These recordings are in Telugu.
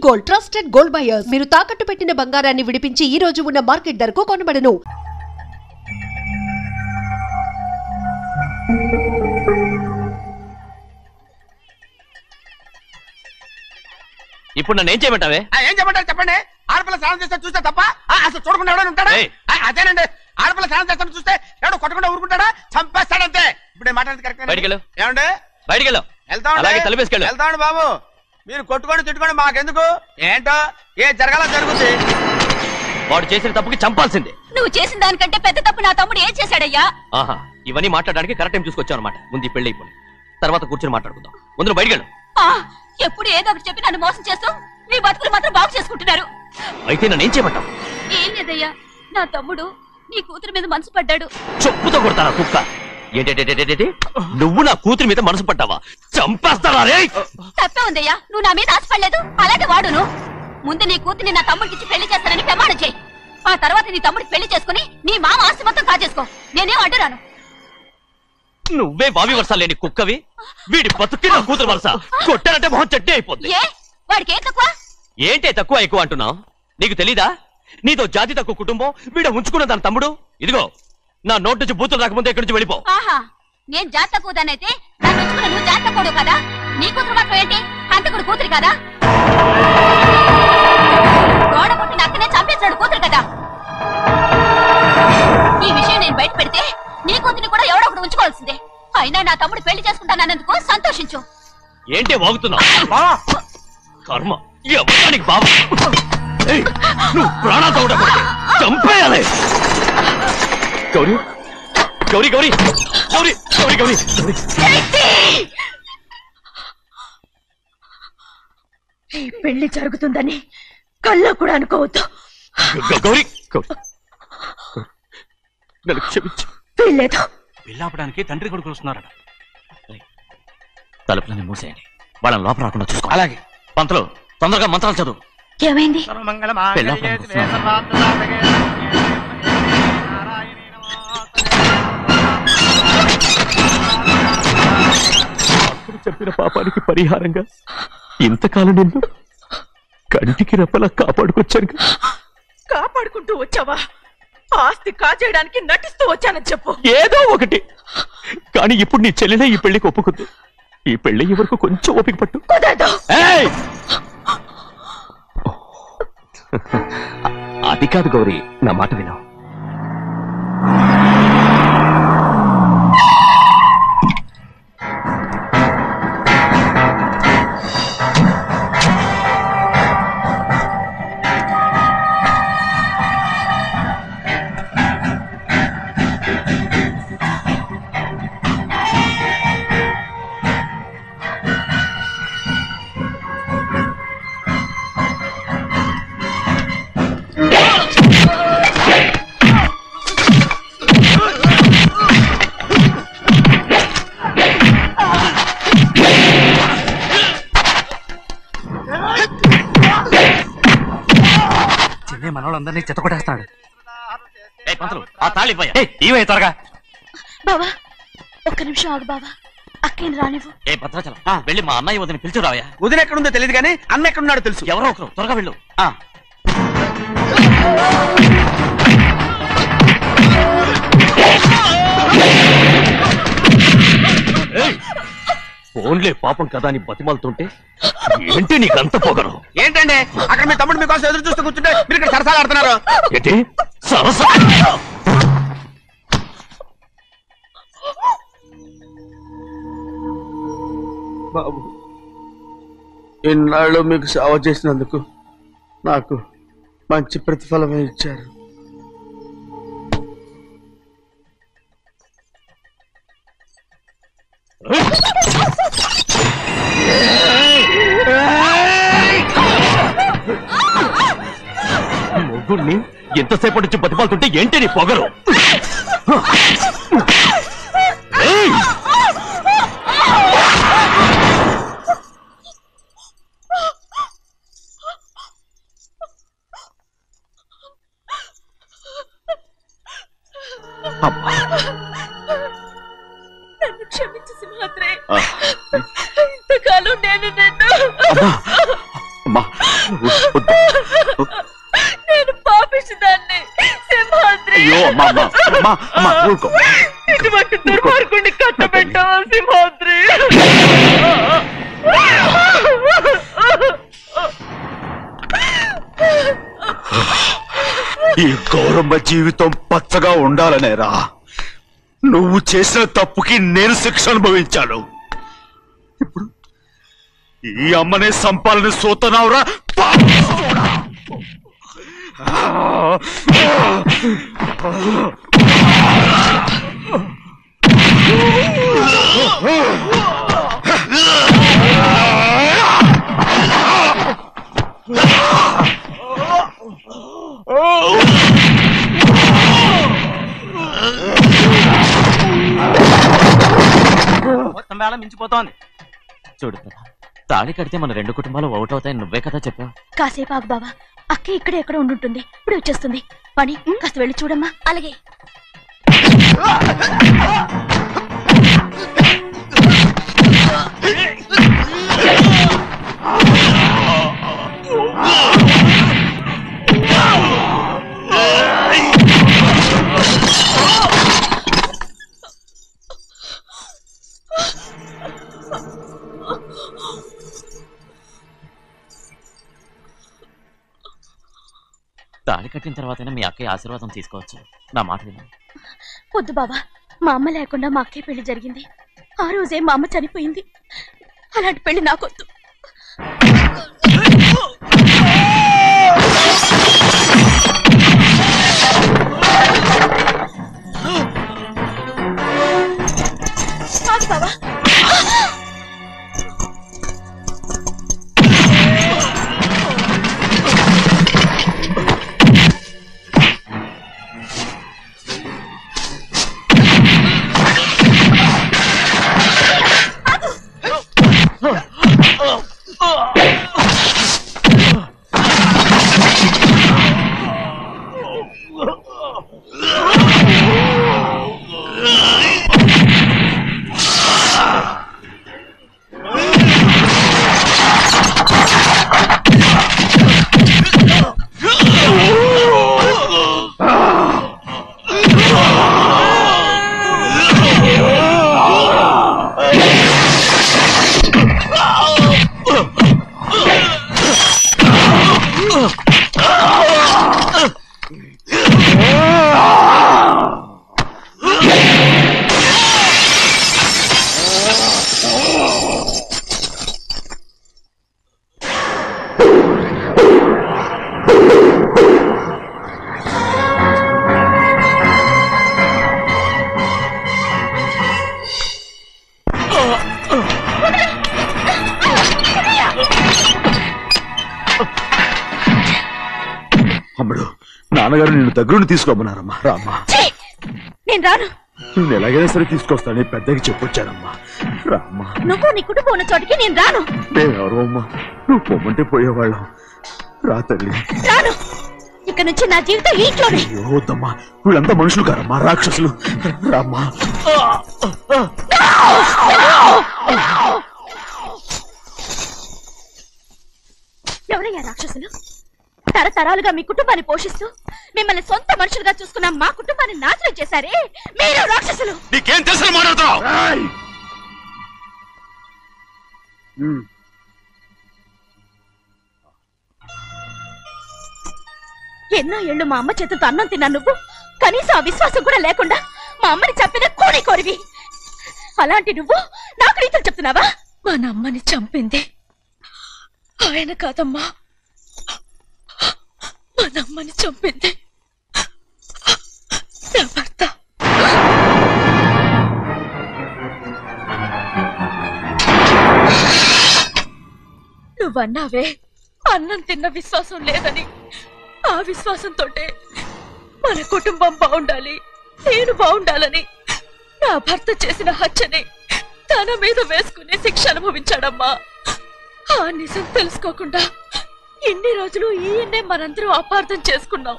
Gold, trusted gold buyers. మీరు తాకట్టు పెట్టిన బంగారాన్ని విడిపించి ఈ రోజు ఉన్న మార్కెట్ ధరకు కొనబడను. ఇప్పుడు నన్ను ఏం చేయమంటావే? ఏం చేయమంటారు చెప్పండి. ఆడపిల్ల స్నానం చేస్తే చూస్తే తప్ప అసలు చూడకుండా ఎవడో ఉంటాడా? అదేనండి, ఆడపిల్ల స్నానం చేస్తాను చూస్తే ఎవడో కొట్టకుండా ఊరుకుంటాడా? చంపేస్తాడంతే. ఇప్పుడు నేను మాట్లాడేది కరెక్ట్. బయటికి వెళ్ళు. ఏమండి బయటికి వెళ్ళు. వెళ్తామండి బాబు. మీరు కొట్టుకొని తిట్టుకోండి, మాకెందుకు? ఏంటో ఏ జరగాల జరుగుతుంది. వాడు చేసిన తప్పుకి చంపాల్సిందే. నువ్వు చేసిన దానికంటే పెద్ద తప్పు నా తమ్ముడు ఏం చేశాడయ్యా? ఆహా, ఇవన్నీ మాట్లాడడానికి కరెక్ట్ టైం చూసుకొచ్చావు అనమాట. ముందు ఈ పెళ్లి అయిపోయి తర్వాత కూర్చొని మాట్లాడుకుందాం. ముందు బయటికి వెళ్ళు. ఎప్పుడు ఏదో ఒకటి చెప్పి నన్ను మోసం చేస్తూ మీ బతుకులు మాత్రం బాగు చేసుకుంటున్నారు. అయితే నన్ను ఏం చేయమంటావు? ఏం లేదయ్యా, నా తమ్ముడు నీ కూతురు మీద మనసు పడ్డాడు. చెప్పుతో కొడతారా కుక్క? ఏంటంటే నువ్వు నా కూతురి మీద మనసు పడ్డావా? చంపేస్తావా రే? తప్పే ఉందయ్యా, నువ్వు నా మీద ఆశపడలేదు, అలాగే వాడును. ముందు నీ కూతుర్ని నా తమ్ముడికి పెళ్లి చేస్తానని ప్రమాణం చేయి. ఆ తర్వాత నీ తమ్ముడికి పెళ్లి చేసుకుని నీ మామ ఆస్తి మొత్తం కాజేసుకో. నేనేం అడ్డురాను. నువ్వే బావి వరుస లేని కుక్కవి. వీడి బతుక్కి నా కూతురు వరుస. కొట్టానంటే మొహం చట్నీ అయిపోద్ది. వాడికి ఏం తక్కువ? ఏంటే తక్కువ ఎక్కువ అంటున్నావు? నీకు తెలీదా? నీతో జాతి తక్కువ కుటుంబం వీడ ఉంచుకున్న దాని తమ్ముడు. ఇదిగో నా నోటి నుంచి బూతులు రాకముందే ఇక్కడి నుంచి వెళ్ళిపో. ఆహా, నేను జాతి తక్కువదానైతే నన్ను ఉంచుకున్న నువ్వు జాతి తక్కువడు కదా? నీ కూతురు మాత్రం ఏంటి? హంతకుడు కూతురు కదా? గోడ పుట్టిన అక్కనే చంపేశాడు కూతురు కదా? ఈ విషయం నేను బయట పెడితే నీ కూతురిని కూడా ఎవడో ఒకటి ఉంచుకోవాల్సిందే. అయినా నా తమ్ముడు పెళ్లి చేసుకుంటానన్నందుకు సంతోషించు. ఏంటి వాగుతున్నావు? కర్మ ఎవరికి బాబు. నువ్వు ప్రాణాలతో ఉండకూడదు, చంపేయాలి. గౌరీ గౌరీ గౌరీ గౌరీ గౌరీ గౌరీ ఈ పెళ్లి జరుగుతుందని కల్లో కూడా అనుకోవద్దు. గౌరీ నన్ను క్షమించు. వీల్లేదు. పెళ్ళాపడానికి తండ్రి కొడుకులు వస్తున్నారట. తలుపులని మూసేయండి, వాళ్ళని లోపల రాకుండా చూసుకో. అలాగే. పంతులు తొందరగా మంత్రాలు చదువు. ఏమైంది? అప్పుడు చెప్పిన పాపానికి పరిహారంగా ఇంతకాలం నిన్ను కంటికి రెప్పలా కాపాడుకొచ్చాను. కాపాడుకుంటూ వచ్చావా? ఆస్తి కాజేయడానికి నటిస్తూ వచ్చానని చెప్పు. ఏదో ఒకటి. కానీ ఇప్పుడు నీ చెల్లెలే ఈ పెళ్లికి ఒప్పుకుంది. ఈ పెళ్లి వరకు కొంచెం ఓపిక పట్టు. అది కాదు గౌరీ, నా మాట విను. మనోళ్ళందరినీ చెత్తకొట్టేస్తాడు. ఆ తాళి ఇవే త్వరగా. బావా ఒక్క నిమిషం ఆగు బావా, అక్కేం రానివ్వు. ఏ భద్రాచలం, వెళ్ళి మా అన్నయ్య వదిన పిలిచిరావయ్యా. వదిన ఎక్కడుందో తెలియదు కానీ అన్న ఎక్కడున్నాడో తెలుసు. ఎవరో ఒకరు, త్వరగా వెళ్ళు. ఫోన్లే పాపం కదా అని బతిమాలుతుంటే ఏంటి నీకంత పొగరు? ఏంటండి అక్కడ మీ తమ్ముడు మీకోసం ఎదురు చూస్తూ కూర్చుంటే మీరు ఇక్కడ సరసాలు ఆడుతున్నారు. ఏంటి సరసా? బాబు, ఇన్నాళ్ళు మీకు సేవ చేసినందుకు నాకు మంచి ప్రతిఫలమే ఇచ్చారు. మొగుణ్ణి ఎంతసేపటి నుంచి బతిమాలుతుంటే ఏంటి నీ పొగరు? నన్ను క్షమించు సింహాద్రి. ఇంతకాలం నేను నిన్ను నేను పాపిస్తుందాన్ని సింహాద్రి. ఇటువంటి దుర్మార్గుడిని కట్టబెట్టావా సింహాద్రి? ఈ గౌరమ్మ జీవితం పచ్చగా ఉండాలనేరా నువ్వు చేసిన తప్పుకి నేను శిక్ష అనుభవించాను. ఇప్పుడు ఈ అమ్మనే సంపాలని సోతనావురా. మొత్తం వేళ మించిపోతోంది. చూడు తాళి కడితే మన రెండు కుటుంబాలు ఒకటవుతాయని నువ్వే కదా చెప్పావు. కాసేపు ఆగు బావా, అక్క ఇక్కడే ఎక్కడ ఉండుంటుంది, ఇప్పుడు వచ్చేస్తుంది. పని కాస్త వెళ్ళి చూడమ్మా. అలాగే. తాళి కట్టిన తర్వాతైనా మీ అక్కయ్య ఆశీర్వాదం తీసుకోవచ్చు. నా మాట విను. వద్దు బావా, మా అమ్మ లేకుండా మా అక్కయ్య పెళ్లి జరిగింది. ఆ రోజే మా అమ్మ చనిపోయింది. అలాంటి పెళ్లి నాకొద్దు. బావా అమ్మడు నాన్నగారు నిన్ను దగ్గరుండి తీసుకోమన్నారమ్మా. రామ్మా. నేను రాను. నేను ఎలాగైనా సరే తీసుకొస్తానని పెద్దకి చెప్పొచ్చానమ్మా. రామ్మా. నువ్వు నీ కుటుంబం ఉన్న చోటికి నేను రాను. మేమెవరు అమ్మా, నువ్వు పొమ్మంటే పోయేవాళ్ళం. రా తల్లి. రాను. ఇక్కడ నుంచి నా జీవితం ఇంట్లోనే. వద్దమ్మా, వీళ్ళంతా మనుషులు కారమ్మా, రాక్షసులు. రామ్మా. ఎవరయ్యా రాక్షసులు? తరతరాలుగా మీ కుటుంబాన్ని పోషిస్తూ మిమ్మల్ని సొంత మనుషులుగా చూసుకున్న మా కుటుంబాన్ని నాశనం చేశారే మీరు రాక్షసులు. నీకేం తెలుసు మాట్లాడుతున్నావు? ఎన్నో ఏళ్ళు మా అమ్మ చేతులతో అన్నం తిన్నా నువ్వు కనీసం ఆ విశ్వాసం కూడా లేకుండా మా అమ్మని చంపిన కోడి కోరివి. అలాంటి నువ్వు నాకు రీతులు చెప్తున్నావా? మా అమ్మని చంపింది ఆయన కాదమ్మా, మా అమ్మని చంపింది నా భర్త. నువ్వన్నావే అన్నం తిన్న విశ్వాసం లేదని. ఆ విశ్వాసంతో మన కుటుంబం బాగుండాలి, నేను బాగుండాలని నా భర్త చేసిన హత్యని తన మీద వేసుకునే శిక్ష అనుభవించాడమ్మా. ఆ నిజం తెలుసుకోకుండా ఇన్ని రోజులు ఈయన్నే మనందరం అపార్థం చేసుకున్నాం.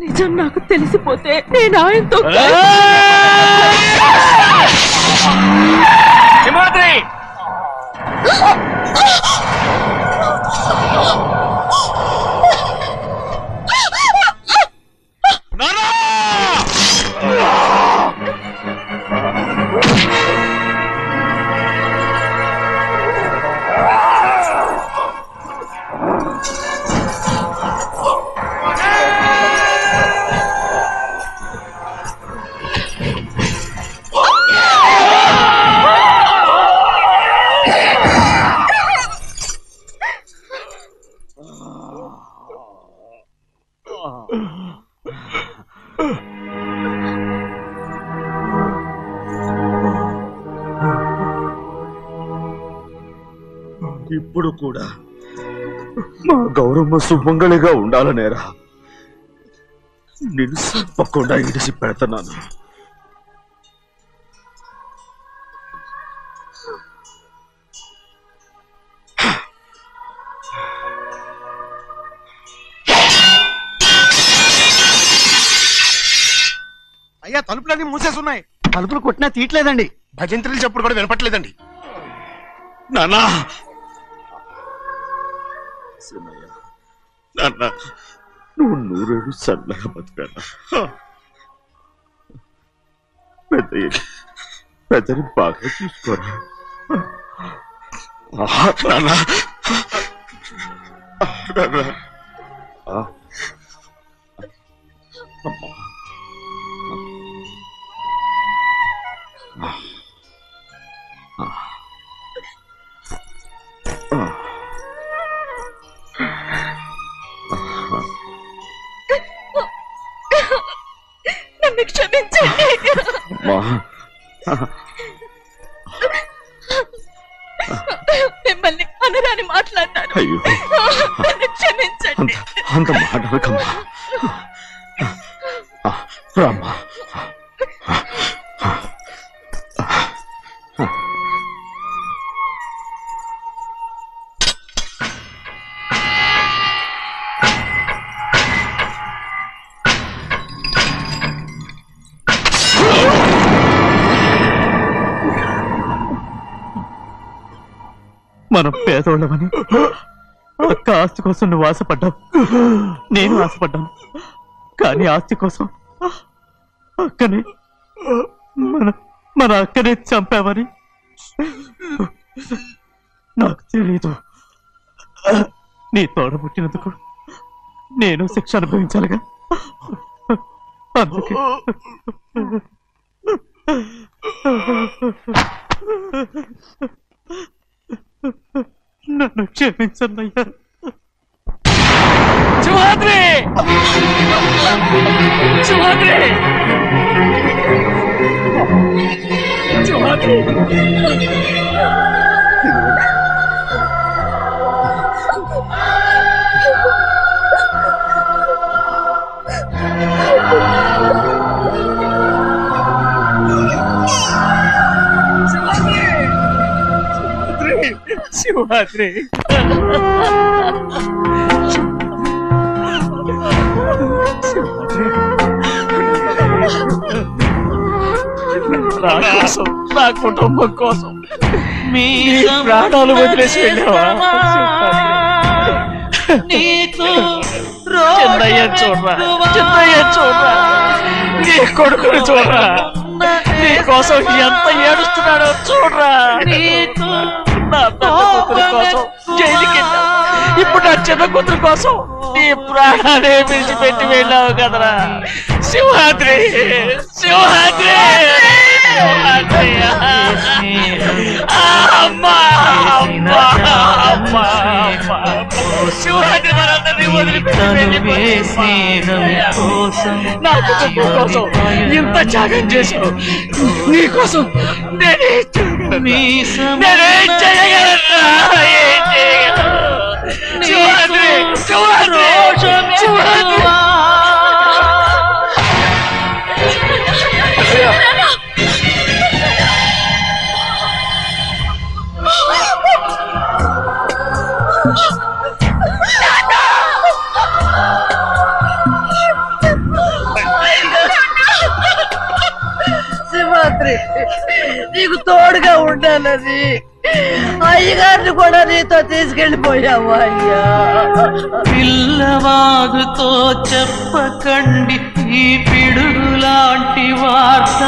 నిజం నాకు తెలిసిపోతే నేను ఆయనతో సింహాద్రి ఇప్పుడు కూడా మా గౌరమ్మ సుమంగళిగా ఉండాలనేరా నేను తప్పకుండా ఇడిసి పెడుతున్నాను. అయ్యా తలుపులన్నీ మూసేస్తున్నాయి. తలుపులు కొట్టినా తీయట్లేదండి. భజంత్రులు చెప్పుడు కూడా వినపట్లేదండి. నాన్నా నాన్న నువ్వు 100 ఏళ్ళు చల్లగా బతికాను. పెద్దని బాగా చూసుకోరా నాన్న. నన్ను క్షమించండి. మిమ్మల్ని అనరాని మాట్లాడినాను. అయ్యో నన్ను క్షమించండి. అంత మాటలకమ్మా. రామ్మా. మనం పేదోళ్ళమని అక్క ఆస్తి కోసం నువ్వు ఆశపడ్డావు, నేను ఆశపడ్డాను. కానీ ఆస్తి కోసం అక్కనే మన అక్కనే చంపావని నాకు తెలీదు. నీ తోడ పుట్టినందుకు నేను శిక్ష అనుభవించాలిగా. అందుకే నన్ను క్షమించన్నయ్యా. సింహాద్రి సింహాద్రి సింహాద్రి శివాద్రి నా కుటుంబం కోసం మీ ప్రాణాలు వదిలేసి వెళ్ళావా? చిన్నయ్య చూడరా, చిన్నయ్య చూడరా, నీ కొడుకుని చూడరా, నీ కోసం ఎంత ఏడుస్తున్నాడో చూడరా. నా పెద్ద కూతురు కోసం జైలుకి వెళ్ళావు, ఇప్పుడు నా చిన్న కూతురు కోసం నీ ప్రాణాలే విడిచిపెట్టి వెళ్ళావు కదరా. సింహాద్రి సింహాద్రి అమ్మా అమ్మా అమ్మా సింహాద్రి మనందరినీ వదిలిపెట్టి నా కుటుంబం కోసం ఇంత త్యాగం చేశావు. నీ కోసం నేనేం చేయగలరా? ఏం చేయగలరా? సింహాద్రి సింహాద్రి సింహాద్రి ఉన్నది. అయ్యగారిని కూడా నీతో తీసుకెళ్ళిపోయావు అయ్యా. పిల్లవాగుతో చెప్పకండి ఈ పిడుగు లాంటి వార్త,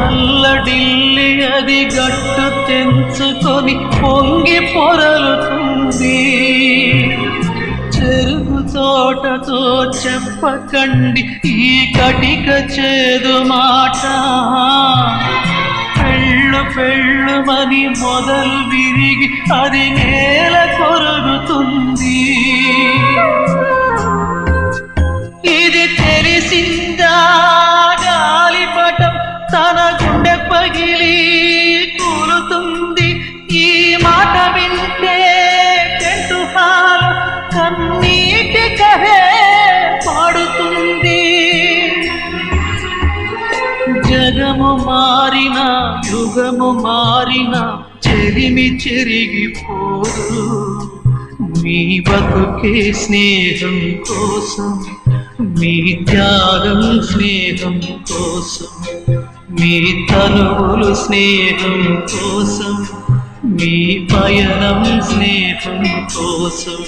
అల్లడిల్లి అది గట్టు తెంచుకొని పొంగి పొరలుతుంది. చెరుకు తోటతో చెప్పకండి ఈ కటిక చేదు మాట, పెళ్ళు పెళ్ళుమని మొదలు విరిగి అది నేల కొరుగుతుంది. ఇది తెలిసిందా గాలిపటం తన గుండె పగిలి కూలుతుంది. ఈ మాట వింటే టెంటు హాలు కన్నీటి కహే పాడుతుంది. జగము మారిన యుగము మారిన చెరిమి చెరిగిపోదు. మీ బతుకే స్నేహం కోసం, మీ త్యాగం స్నేహం కోసం, మీ తనువులు స్నేహం కోసం, మీ పయనం స్నేహం కోసం.